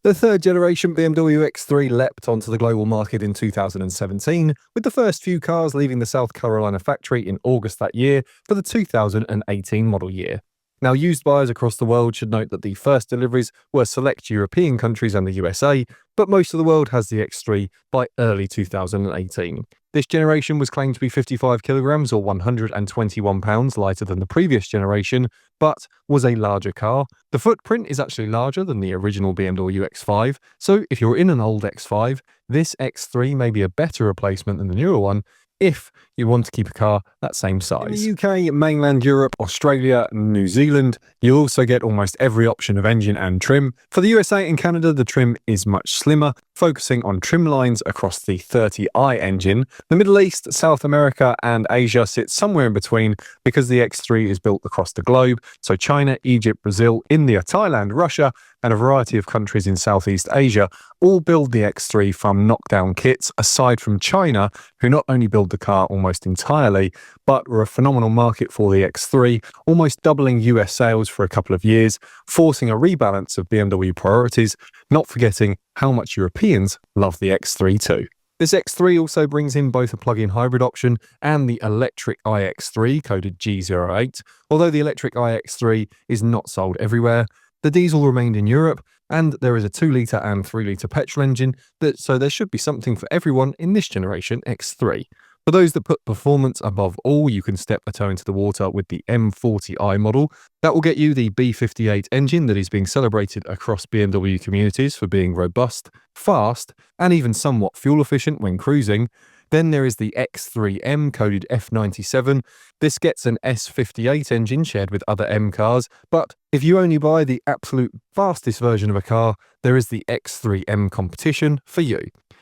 The third generation BMW X3 leapt onto the global market in 2017, with the first few cars leaving the South Carolina factory in August that year for the 2018 model year. Now, used buyers across the world should note that the first deliveries were select European countries and the USA, but most of the world has the X3 by early 2018. This generation was claimed to be 55 kilograms or 121 pounds lighter than the previous generation, but was a larger car. The footprint is actually larger than the original BMW X5, so if you're in an old X5, this X3 may be a better replacement than the newer one if you want to keep a car that same size. In the UK, mainland Europe, Australia, and New Zealand, you'll also get almost every option of engine and trim. For the USA and Canada, the trim is much slimmer, focusing on trim lines across the 30i engine. The Middle East, South America, and Asia sit somewhere in between because the X3 is built across the globe, so China, Egypt, Brazil, India, Thailand, Russia, and a variety of countries in Southeast Asia all build the X3 from knockdown kits, aside from China, who not only build the car almost entirely, but were a phenomenal market for the X3, almost doubling US sales for a couple of years, forcing a rebalance of BMW priorities, not forgetting how much Europeans love the X3 too. This X3 also brings in both a plug-in hybrid option and the electric iX3, coded G08, although the electric iX3 is not sold everywhere. The diesel remained in Europe, and there is a 2-litre and 3-litre petrol engine, so there should be something for everyone in this generation X3. For those that put performance above all, you can step a toe into the water with the M40i model. That will get you the B58 engine that is being celebrated across BMW communities for being robust, fast, and even somewhat fuel efficient when cruising. Then there is the X3M, coded F97. This gets an S58 engine shared with other M cars, but if you only buy the absolute fastest version of a car, there is the X3M competition for you.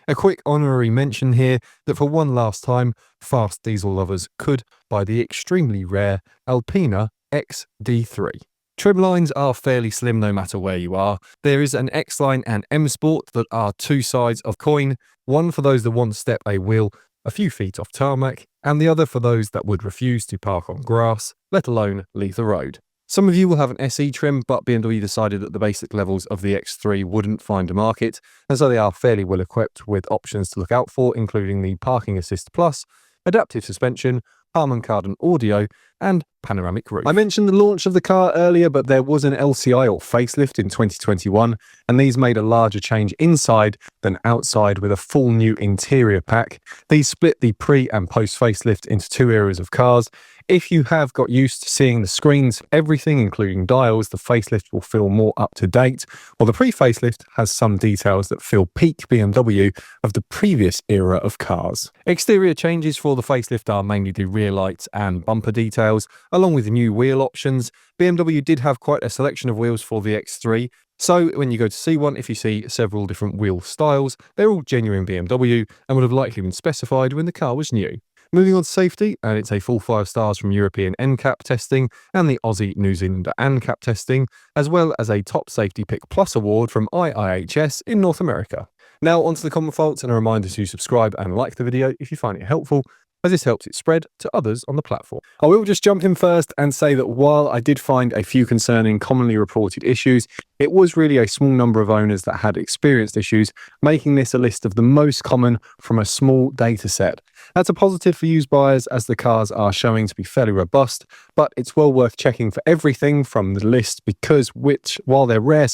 A quick honorary mention here that for one last time, fast diesel lovers could buy the extremely rare Alpina XD3. Trim lines are fairly slim no matter where you are. There is an X-Line and M-Sport that are two sides of coin, one for those that want to step a wheel a few feet off tarmac, and the other for those that would refuse to park on grass, let alone leave the road. Some of you will have an SE trim, but BMW decided that the basic levels of the X3 wouldn't find a market, and so they are fairly well equipped with options to look out for, including the Parking Assist Plus, adaptive suspension, Harman Kardon audio, and panoramic roof. I mentioned the launch of the car earlier, but there was an LCI or facelift in 2021, and these made a larger change inside than outside with a full new interior pack. These split the pre and post facelift into two areas of cars. If you have got used to seeing the screens, everything including dials, the facelift will feel more up to date, while the pre-facelift has some details that feel peak BMW of the previous era of cars. Exterior changes for the facelift are mainly the rear lights and bumper details, along with new wheel options. BMW did have quite a selection of wheels for the X3, so when you go to see one, if you see several different wheel styles, they're all genuine BMW and would have likely been specified when the car was new. Moving on to safety, and it's a full 5 stars from European NCAP testing and the Aussie New Zealand ANCAP testing, as well as a Top Safety Pick Plus award from IIHS in North America. Now onto the common faults, and a reminder to subscribe and like the video if you find it helpful, as this helps it spread to others on the platform. I will just jump in first and say that while I did find a few concerning commonly reported issues, it was really a small number of owners that had experienced issues, making this a list of the most common from a small data set. That's a positive for used buyers, as the cars are showing to be fairly robust, but it's well worth checking for everything from the list because while they're rare,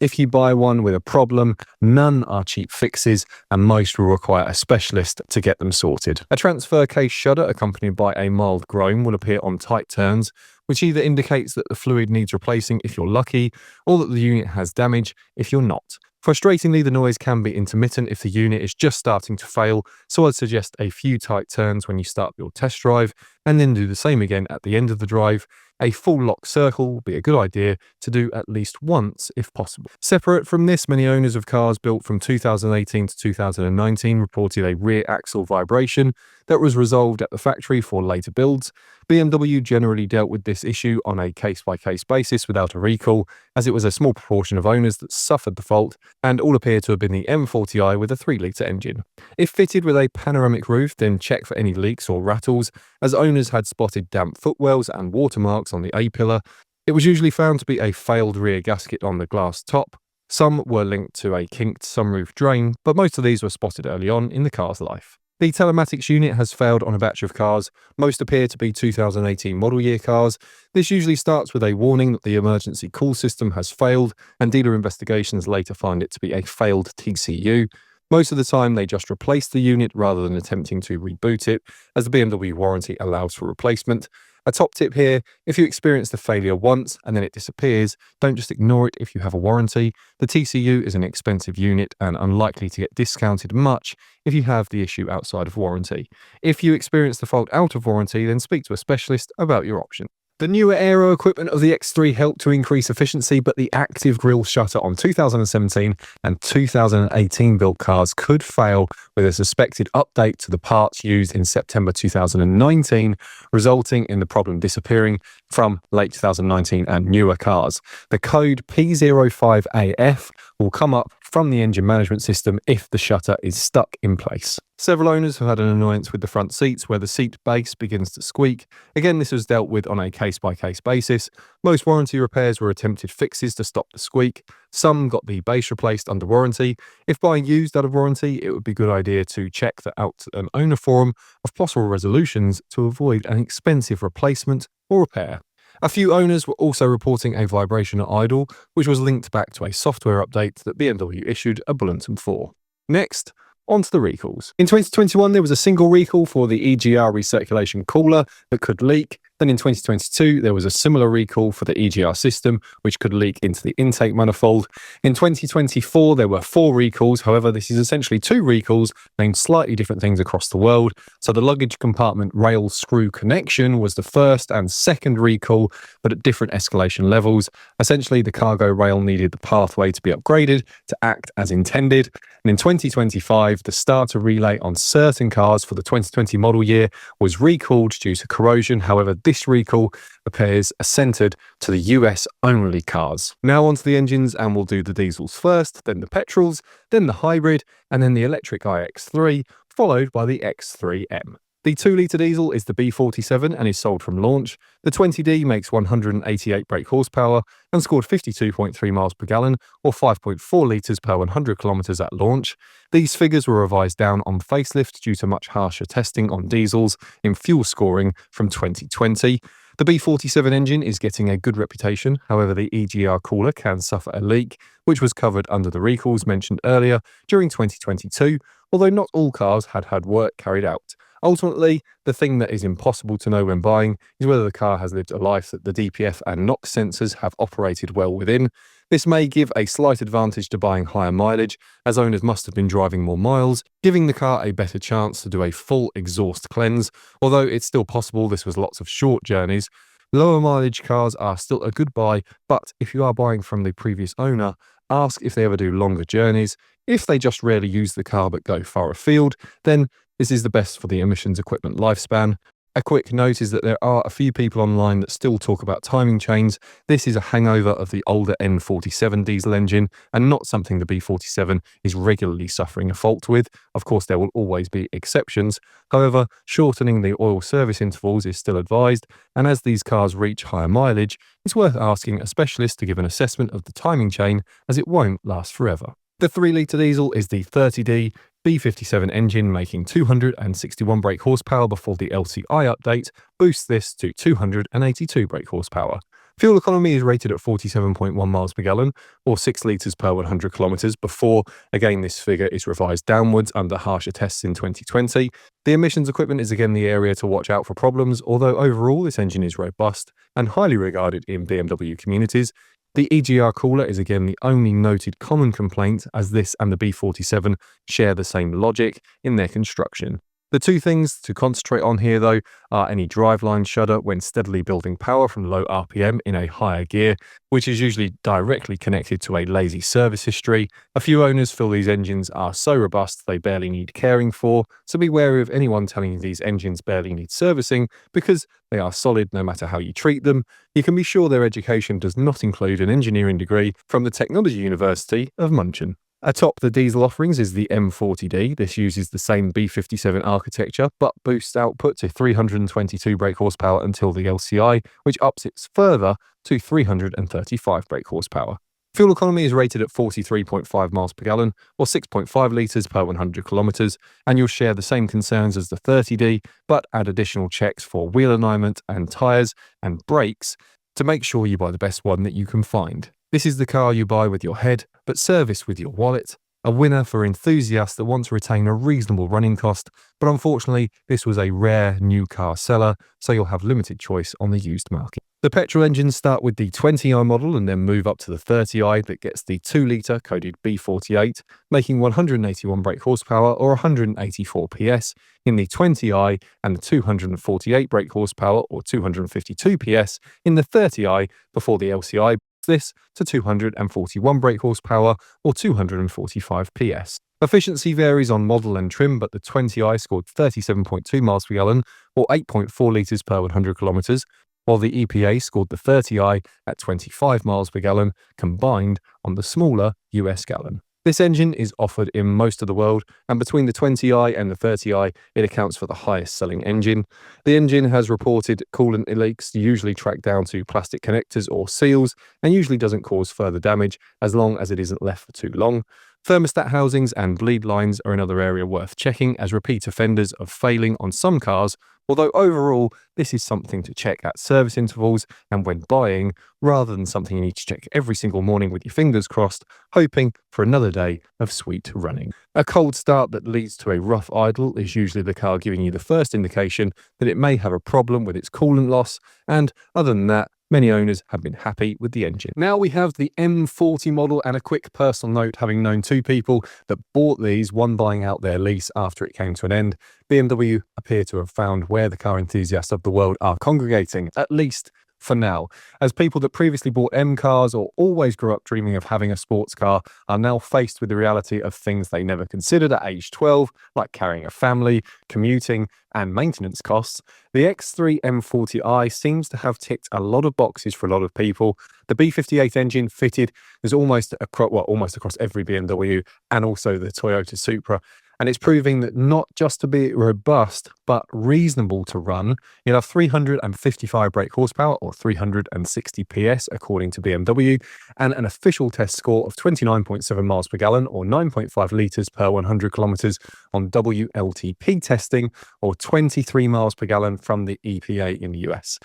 if you buy one with a problem, none are cheap fixes and most will require a specialist to get them sorted. A transfer case shudder accompanied by a mild groan will appear on tight turns, which either indicates that the fluid needs replacing if you're lucky, or that the unit has damage if you're not. Frustratingly, the noise can be intermittent if the unit is just starting to fail, so I'd suggest a few tight turns when you start your test drive, and then do the same again at the end of the drive. A full lock circle will be a good idea to do at least once if possible. Separate from this, many owners of cars built from 2018 to 2019 reported a rear axle vibration that was resolved at the factory for later builds. BMW generally dealt with this issue on a case-by-case basis without a recall, as it was a small proportion of owners that suffered the fault, and all appear to have been the M40i with a 3-litre engine. If fitted with a panoramic roof, then check for any leaks or rattles, as owners had spotted damp footwells and watermarks on the A-pillar. It was usually found to be a failed rear gasket on the glass top, Some were linked to a kinked sunroof drain, but most of these were spotted early on in the car's life. The telematics unit has failed on a batch of cars. Most appear to be 2018 model year cars. This usually starts with a warning that the emergency call system has failed, and dealer investigations later find it to be a failed TCU. Most of the time, they just replace the unit rather than attempting to reboot it, as the BMW warranty allows for replacement. A top tip here, if you experience the failure once and then it disappears, don't just ignore it if you have a warranty. The TCU is an expensive unit and unlikely to get discounted much if you have the issue outside of warranty. If you experience the fault out of warranty, then speak to a specialist about your option. The newer aero equipment of the X3 helped to increase efficiency, but the active grille shutter on 2017 and 2018 built cars could fail with a suspected update to the parts used in September 2019, resulting in the problem disappearing from late 2019 and newer cars. The code P05AF will come up from the engine management system if the shutter is stuck in place. Several owners have had an annoyance with the front seats where the seat base begins to squeak. Again, this was dealt with on a case-by-case basis. Most warranty repairs were attempted fixes to stop the squeak. Some got the base replaced under warranty. If buying used out of warranty, it would be a good idea to check that out an owner forum of possible resolutions to avoid an expensive replacement or repair. A few owners were also reporting a vibration at idle, which was linked back to a software update that BMW issued a bulletin for. Next, on to the recalls. In 2021, there was a single recall for the EGR recirculation cooler that could leak. Then in 2022, there was a similar recall for the EGR system, which could leak into the intake manifold. In 2024, there were 4 recalls. However, this is essentially 2 recalls named slightly different things across the world. So the luggage compartment rail screw connection was the first and second recall, but at different escalation levels. Essentially, the cargo rail needed the pathway to be upgraded to act as intended. And in 2025, the starter relay on certain cars for the 2020 model year was recalled due to corrosion. However, this recall appears centered to the US only cars. Now onto the engines, and we'll do the diesels first, then the petrols, then the hybrid, and then the electric iX3, followed by the X3M. The 2-litre diesel is the B47 and is sold from launch. The 20D makes 188 brake horsepower and scored 52.3 miles per gallon, or 5.4 litres per 100 kilometres at launch. These figures were revised down on facelift due to much harsher testing on diesels in fuel scoring from 2020. The B47 engine is getting a good reputation. However, the EGR cooler can suffer a leak, which was covered under the recalls mentioned earlier during 2022, although not all cars had work carried out. Ultimately, the thing that is impossible to know when buying is whether the car has lived a life that the DPF and NOx sensors have operated well within. This may give a slight advantage to buying higher mileage, as owners must have been driving more miles, giving the car a better chance to do a full exhaust cleanse. Although it's still possible this was lots of short journeys, lower mileage cars are still a good buy, but if you are buying from the previous owner, ask if they ever do longer journeys. If they just rarely use the car but go far afield, then this is the best for the emissions equipment lifespan. A quick note is that there are a few people online that still talk about timing chains. This is a hangover of the older N47 diesel engine and not something the B47 is regularly suffering a fault with. Of course, there will always be exceptions. However, shortening the oil service intervals is still advised, and as these cars reach higher mileage, it's worth asking a specialist to give an assessment of the timing chain, as it won't last forever. The 3-litre diesel is the 30D B57 engine, making 261 brake horsepower before the LCI update boosts this to 282 brake horsepower. Fuel economy is rated at 47.1 miles per gallon, or 6 litres per 100 kilometres before, again this figure is revised downwards under harsher tests in 2020. The emissions equipment is again the area to watch out for problems, although overall this engine is robust and highly regarded in BMW communities. The EGR cooler is again the only noted common complaint, as this and the B47 share the same logic in their construction. The two things to concentrate on here, though, are any driveline shudder when steadily building power from low RPM in a higher gear, which is usually directly connected to a lazy service history. A few owners feel these engines are so robust they barely need caring for, so be wary of anyone telling you these engines barely need servicing, because they are solid no matter how you treat them. You can be sure their education does not include an engineering degree from the Technology University of München. Atop the diesel offerings is the M40D. This uses the same B57 architecture, but boosts output to 322 brake horsepower until the LCI, which ups it further to 335 brake horsepower. Fuel economy is rated at 43.5 miles per gallon, or 6.5 litres per 100 kilometres, and you'll share the same concerns as the 30D, but add additional checks for wheel alignment and tyres and brakes to make sure you buy the best one that you can find. This is the car you buy with your head, but service with your wallet. A winner for enthusiasts that want to retain a reasonable running cost, but unfortunately this was a rare new car seller, so you'll have limited choice on the used market. The petrol engines start with the 20i model and then move up to the 30i that gets the 2-litre coded B48, making 181 brake horsepower or 184 PS in the 20i and the 248 brake horsepower or 252 PS in the 30i before the LCI this to 241 brake horsepower or 245 PS. Efficiency varies on model and trim, but the 20i scored 37.2 miles per gallon or 8.4 litres per 100 kilometres, while the EPA scored the 30i at 25 miles per gallon combined on the smaller US gallon. This engine is offered in most of the world, and between the 20i and the 30i, it accounts for the highest selling engine. The engine has reported coolant leaks, usually tracked down to plastic connectors or seals, and usually doesn't cause further damage as long as it isn't left for too long. Thermostat housings and bleed lines are another area worth checking as repeat offenders of failing on some cars, although overall this is something to check at service intervals and when buying, rather than something you need to check every single morning with your fingers crossed, hoping for another day of sweet running. A cold start that leads to a rough idle is usually the car giving you the first indication that it may have a problem with its coolant loss, and other than that, many owners have been happy with the engine. Now we have the M40 model, and a quick personal note, having known two people that bought these, one buying out their lease after it came to an end. BMW appear to have found where the car enthusiasts of the world are congregating, at least for now, as people that previously bought M cars or always grew up dreaming of having a sports car are now faced with the reality of things they never considered at age 12, like carrying a family, commuting, and maintenance costs. The X3 M40i seems to have ticked a lot of boxes for a lot of people. The B58 engine fitted is almost across every BMW and also the Toyota Supra. And it's proving that not just to be robust, but reasonable to run. You'll have 355 brake horsepower or 360 PS, according to BMW, and an official test score of 29.7 miles per gallon or 9.5 litres per 100 kilometres on WLTP testing, or 23 miles per gallon from the EPA in the US.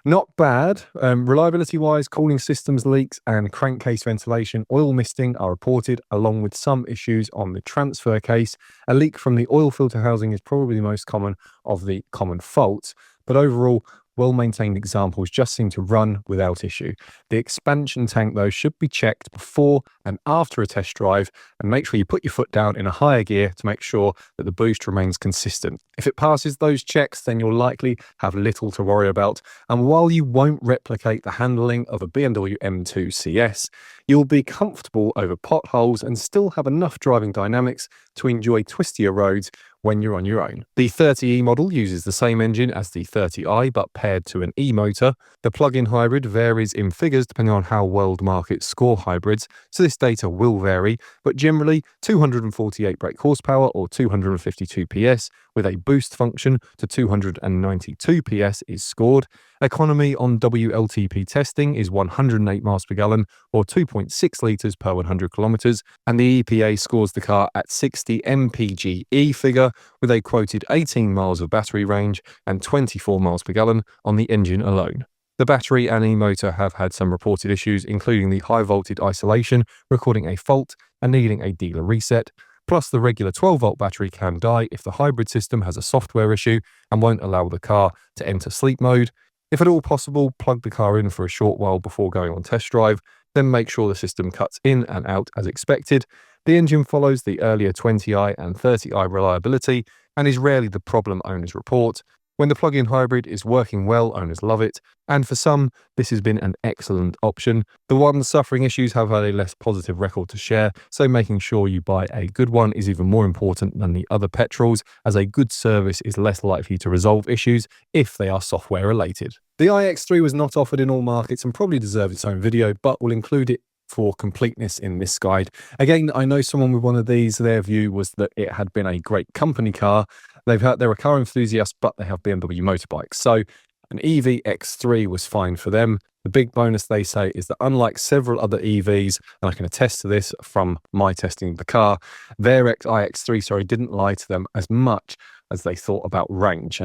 Not bad. Reliability-wise, cooling systems leaks and crankcase ventilation oil misting are reported, along with some issues on the transfer case. A leak from the oil filter housing is probably the most common of the common faults, but overall, well-maintained examples just seem to run without issue. The expansion tank, though, should be checked before and after a test drive, and make sure you put your foot down in a higher gear to make sure that the boost remains consistent. If it passes those checks, then you'll likely have little to worry about, and while you won't replicate the handling of a BMW M2 CS, you'll be comfortable over potholes and still have enough driving dynamics to enjoy twistier roads when you're on your own. The 30e model uses the same engine as the 30i, but paired to an e-motor. The plug-in hybrid varies in figures depending on how world markets score hybrids, so this data will vary, but generally 248 brake horsepower or 252 PS with a boost function to 292 PS is scored. Economy on WLTP testing is 108 miles per gallon or 2.6 litres per 100 kilometres, and the EPA scores the car at 60 mpge figure with a quoted 18 miles of battery range and 24 miles per gallon on the engine alone. The battery and e-motor have had some reported issues, including the high voltage isolation, recording a fault and needing a dealer reset. Plus, the regular 12-volt battery can die if the hybrid system has a software issue and won't allow the car to enter sleep mode. If at all possible, plug the car in for a short while before going on test drive, then make sure the system cuts in and out as expected. The engine follows the earlier 20i and 30i reliability and is rarely the problem owners report. When the plug-in hybrid is working well, owners love it, and for some, this has been an excellent option. The ones suffering issues have had a less positive record to share, so making sure you buy a good one is even more important than the other petrols, as a good service is less likely to resolve issues if they are software related. The iX3 was not offered in all markets and probably deserved its own video, but we'll include it for completeness in this guide. Again, I know someone with one of these, their view was that it had been a great company car. They're a car enthusiast, but they have BMW motorbikes. So an EV X3 was fine for them. The big bonus, they say, is that unlike several other EVs, and I can attest to this from my testing of the car, their iX3, didn't lie to them as much as they thought about range.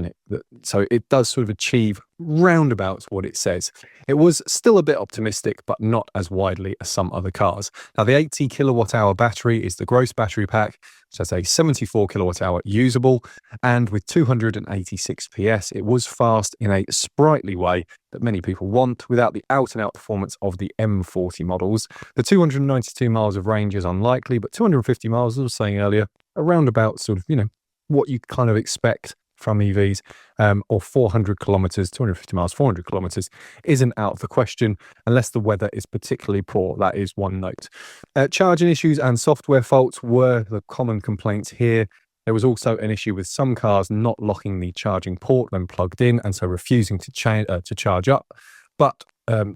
So it does sort of achieve roundabouts what it says. It was still a bit optimistic, but not as widely as some other cars. Now, the 80 kilowatt hour battery is the gross battery pack, which has a 74 kilowatt hour usable, and with 286 PS, it was fast in a sprightly way that many people want without the out-and-out performance of the M40 models. The 292 miles of range is unlikely, but 250 miles, as I was saying earlier, around about sort of, what you kind of expect from EVs, or 400 kilometers, 250 miles, 400 kilometers isn't out of the question unless the weather is particularly poor. That is one note. Charging issues and software faults were the common complaints here. There was also an issue with some cars not locking the charging port when plugged in and so refusing to charge up. But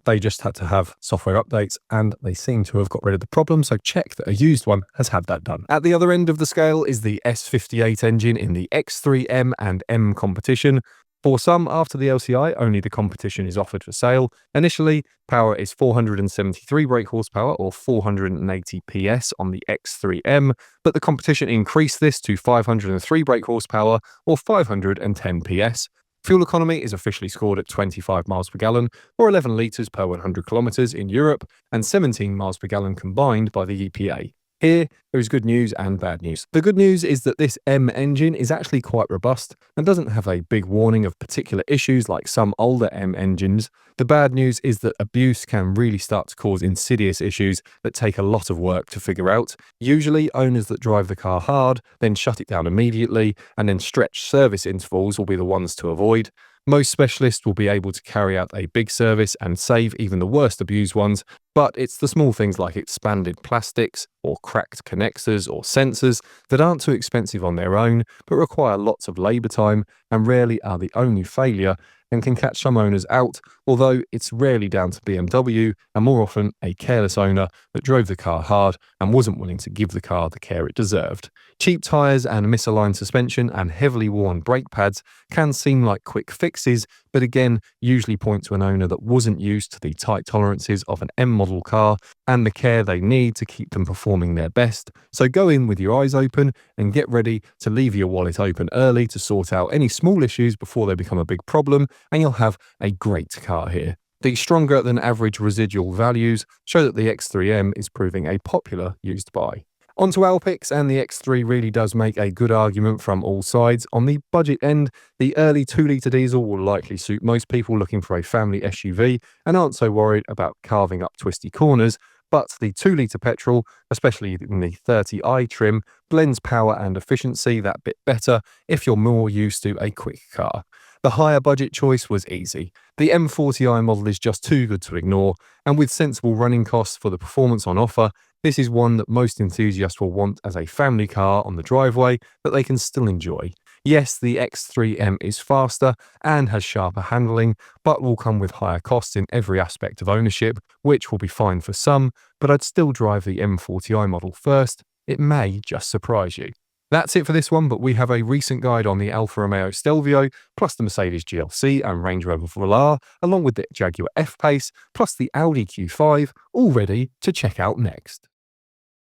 they just had to have software updates, and they seem to have got rid of the problem, so check that a used one has had that done. At the other end of the scale is the S58 engine in the X3 M and M competition. For some, after the LCI, only the competition is offered for sale. Initially, power is 473 brake horsepower or 480 PS on the X3M, but the competition increased this to 503 brake horsepower or 510 PS. Fuel economy is officially scored at 25 miles per gallon or 11 litres per 100 kilometres in Europe and 17 miles per gallon combined by the EPA. Here, there is good news and bad news. The good news is that this M engine is actually quite robust and doesn't have a big warning of particular issues like some older M engines. The bad news is that abuse can really start to cause insidious issues that take a lot of work to figure out. Usually, owners that drive the car hard, then shut it down immediately, and then stretch service intervals will be the ones to avoid. Most specialists will be able to carry out a big service and save even the worst abused ones, but it's the small things like expanded plastics or cracked connectors or sensors that aren't too expensive on their own, but require lots of labour time and rarely are the only failure and can catch some owners out, although it's rarely down to BMW and more often a careless owner that drove the car hard and wasn't willing to give the car the care it deserved. Cheap tyres and misaligned suspension and heavily worn brake pads can seem like quick fixes, but again, usually point to an owner that wasn't used to the tight tolerances of an M model car and the care they need to keep them performing their best. So go in with your eyes open and get ready to leave your wallet open early to sort out any small issues before they become a big problem, and you'll have a great car here. The stronger than average residual values show that the X3M is proving a popular used buy. Onto Alpix, and the X3 really does make a good argument from all sides. On the budget end, the early 2-litre diesel will likely suit most people looking for a family SUV and aren't so worried about carving up twisty corners, but the 2-litre petrol, especially in the 30i trim, blends power and efficiency that bit better if you're more used to a quick car. The higher budget choice was easy. The M40i model is just too good to ignore, and with sensible running costs for the performance on offer, this is one that most enthusiasts will want as a family car on the driveway that they can still enjoy. Yes, the X3M is faster and has sharper handling, but will come with higher costs in every aspect of ownership, which will be fine for some, but I'd still drive the M40i model first. It may just surprise you. That's it for this one, but we have a recent guide on the Alfa Romeo Stelvio, plus the Mercedes GLC and Range Rover Velar, along with the Jaguar F-Pace, plus the Audi Q5, all ready to check out next.